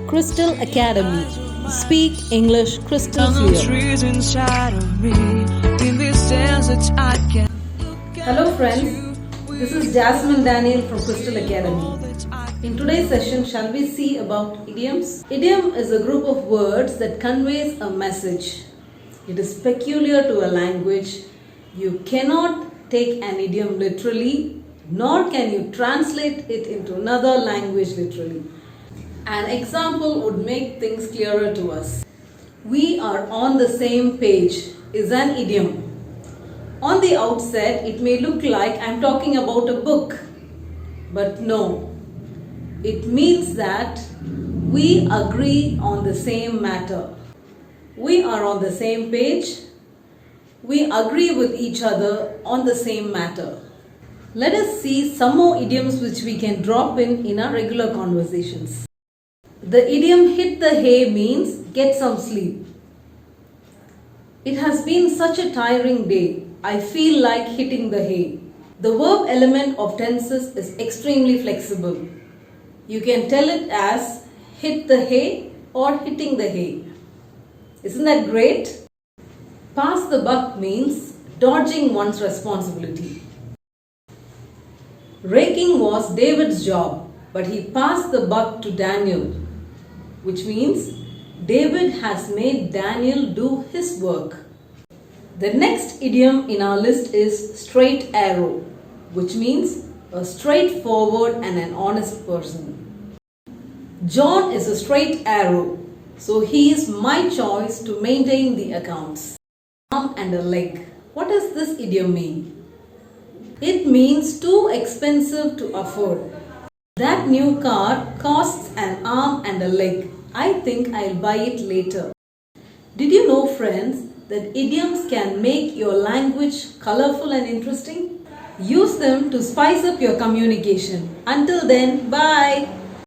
Crystal Academy. Speak English crystal clear. Hello friends, this is Jasmine Daniel from Crystal Academy. In today's session, shall we see about idioms? Idiom is a group of words that conveys a message. It is peculiar to a language. You cannot take an idiom literally, nor can you translate it into another language literally. An example would make things clearer to us. We are on the same page is an idiom. On the outset, it may look like I'm talking about a book, but no. It means that we agree on the same matter. We are on the same page. We agree with each other on the same matter. Let us see some more idioms which we can drop in our regular conversations. The idiom hit the hay means get some sleep. It has been such a tiring day. I feel like hitting the hay. The verb element of tenses is extremely flexible. You can tell it as hit the hay or hitting the hay. Isn't that great? Pass the buck means dodging one's responsibility. Raking was David's job, but he passed the buck to Daniel, which means David has made Daniel do his work. The next idiom in our list is straight arrow, which means a straightforward and an honest person. John is a straight arrow, so he is my choice to maintain the accounts. Arm and a leg. What does this idiom mean? It means too expensive to afford. That new car costs an arm and a leg. I think I'll buy it later. Did you know, friends, that idioms can make your language colorful and interesting? Use them to spice up your communication. Until then, bye!